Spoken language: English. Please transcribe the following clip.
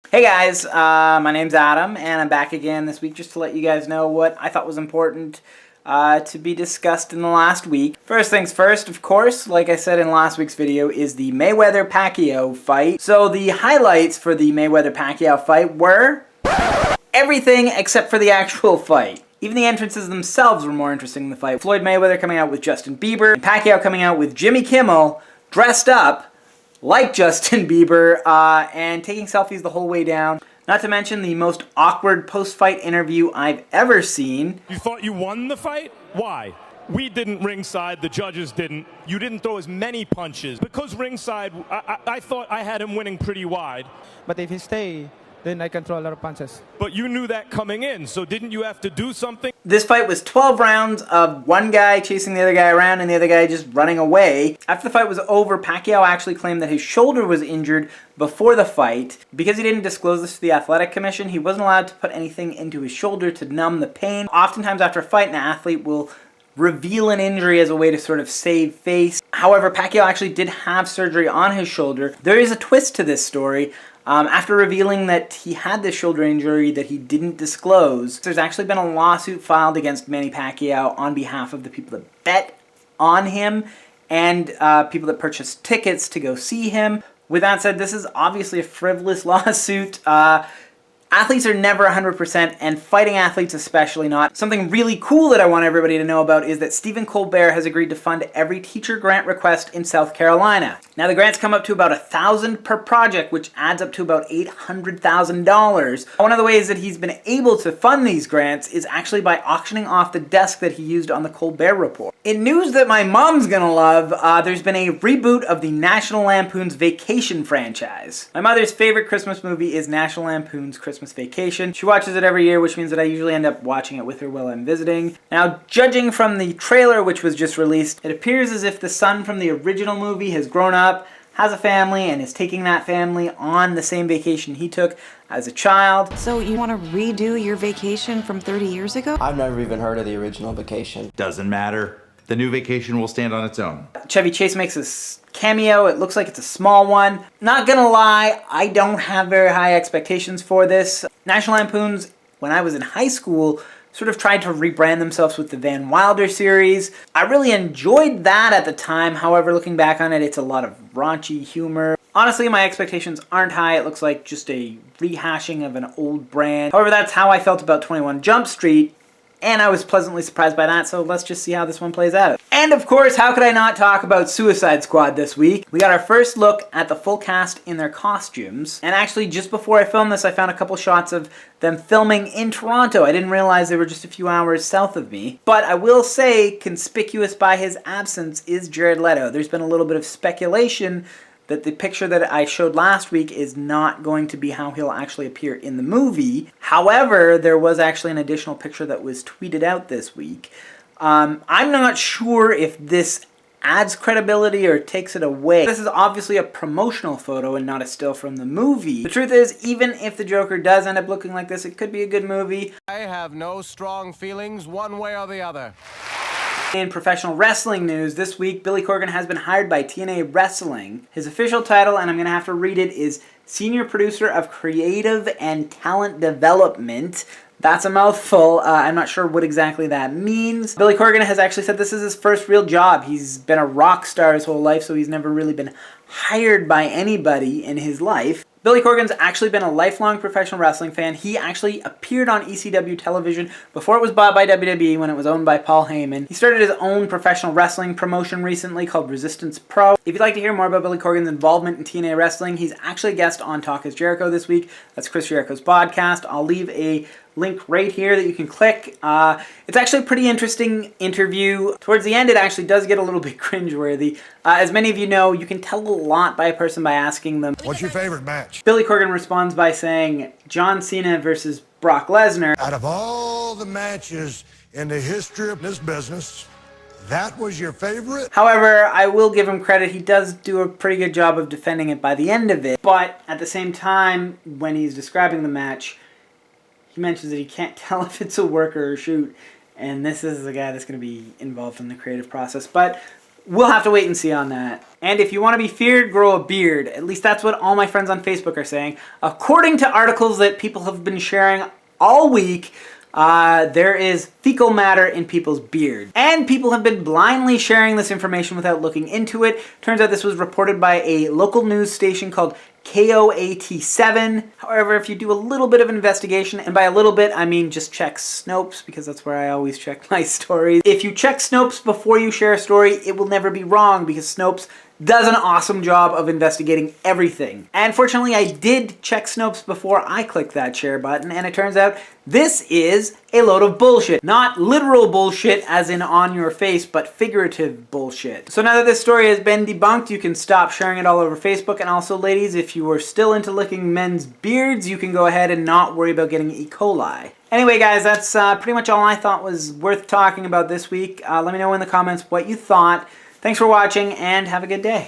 Hey guys, my name's Adam, and I'm back again this week just to let you guys know what I thought was important to be discussed in the last week. First things first, of course, like I said in last week's video, is the Mayweather-Pacquiao fight. So the highlights for the Mayweather-Pacquiao fight were everything except for the actual fight. Even the entrances themselves were more interesting than the fight. Floyd Mayweather coming out with Justin Bieber, and Pacquiao coming out with Jimmy Kimmel, dressed up like Justin Bieber, and taking selfies the whole way down. Not to mention the most awkward post-fight interview I've ever seen. You thought you won the fight? Why? We didn't ringside, the judges didn't. You didn't throw as many punches. Because ringside, I thought I had him winning pretty wide. But if he stay, then I can throw a lot of punches. But you knew that coming in, so didn't you have to do something? This fight was 12 rounds of one guy chasing the other guy around and the other guy just running away. After the fight was over, Pacquiao actually claimed that his shoulder was injured before the fight. Because he didn't disclose this to the Athletic Commission, he wasn't allowed to put anything into his shoulder to numb the pain. Oftentimes after a fight, an athlete will reveal an injury as a way to sort of save face. However, Pacquiao actually did have surgery on his shoulder. There is a twist to this story. After revealing that he had this shoulder injury that he didn't disclose, there's actually been a lawsuit filed against Manny Pacquiao on behalf of the people that bet on him and people that purchased tickets to go see him. With that said, this is obviously a frivolous lawsuit. Athletes are never 100%, and fighting athletes especially not. Something really cool that I want everybody to know about is that Stephen Colbert has agreed to fund every teacher grant request in South Carolina. Now the grants come up to about $1,000 per project, which adds up to about $800,000. One of the ways that he's been able to fund these grants is actually by auctioning off the desk that he used on the Colbert Report. In news that my mom's gonna love, there's been a reboot of the National Lampoon's Vacation franchise. My mother's favorite Christmas movie is National Lampoon's Christmas Vacation. She watches it every year, which means that I usually end up watching it with her while I'm visiting. Now, judging from the trailer which was just released, it appears as if the son from the original movie has grown up, has a family, and is taking that family on the same vacation he took as a child. So you want to redo your vacation from 30 years ago? I've never even heard of the original Vacation. Doesn't matter. The new Vacation will stand on its own. Chevy Chase makes a cameo. It looks like it's a small one. Not gonna lie, I don't have very high expectations for this. National Lampoon's, when I was in high school, sort of tried to rebrand themselves with the Van Wilder series. I really enjoyed that at the time. However, looking back on it, it's a lot of raunchy humor. Honestly, my expectations aren't high. It looks like just a rehashing of an old brand. However, that's how I felt about 21 Jump Street, and I was pleasantly surprised by that, so let's just see how this one plays out. And of course, how could I not talk about Suicide Squad this week? We got our first look at the full cast in their costumes. And actually, just before I filmed this, I found a couple shots of them filming in Toronto. I didn't realize they were just a few hours south of me. But I will say, conspicuous by his absence is Jared Leto. There's been a little bit of speculation that the picture that I showed last week is not going to be how he'll actually appear in the movie. However, there was actually an additional picture that was tweeted out this week. I'm not sure if this adds credibility or takes it away. This is obviously a promotional photo and not a still from the movie. The truth is, even if the Joker does end up looking like this, it could be a good movie. I have no strong feelings one way or the other. In professional wrestling news, this week, Billy Corgan has been hired by TNA Wrestling. His official title, and I'm going to have to read it, is Senior Producer of Creative and Talent Development. That's a mouthful. I'm not sure what exactly that means. Billy Corgan has actually said this is his first real job. He's been a rock star his whole life, so he's never really been hired by anybody in his life. Billy Corgan's actually been a lifelong professional wrestling fan. He actually appeared on ECW television before it was bought by WWE, when it was owned by Paul Heyman. He started his own professional wrestling promotion recently called Resistance Pro. If you'd like to hear more about Billy Corgan's involvement in TNA Wrestling, he's actually a guest on Talk is Jericho this week. That's Chris Jericho's podcast. I'll leave a link right here that you can click. It's actually a pretty interesting interview. Towards the end, it actually does get a little bit cringeworthy. As many of you know, you can tell a lot by a person by asking them, "What's your favorite match?" Billy Corgan responds by saying, John Cena versus Brock Lesnar. Out of all the matches in the history of this business, that was your favorite? However, I will give him credit. He does do a pretty good job of defending it by the end of it. But at the same time, when he's describing the match, he mentions that he can't tell if it's a work or a shoot. And this is the guy that's going to be involved in the creative process. But we'll have to wait and see on that. And if you want to be feared, grow a beard. At least that's what all my friends on Facebook are saying. According to articles that people have been sharing all week, there is fecal matter in people's beards. And people have been blindly sharing this information without looking into it. Turns out this was reported by a local news station called KOAT7. However, if you do a little bit of investigation, and by a little bit I mean just check Snopes, because that's where I always check my stories. If you check Snopes before you share a story, it will never be wrong, because Snopes does an awesome job of investigating everything. And fortunately, I did check Snopes before I clicked that share button, and it turns out this is a load of bullshit. Not literal bullshit as in on your face, but figurative bullshit. So now that this story has been debunked, you can stop sharing it all over Facebook. And also, ladies, if you are still into licking men's beards, you can go ahead and not worry about getting E. coli. Anyway, guys, that's pretty much all I thought was worth talking about this week. Let me know in the comments what you thought. Thanks for watching, and have a good day.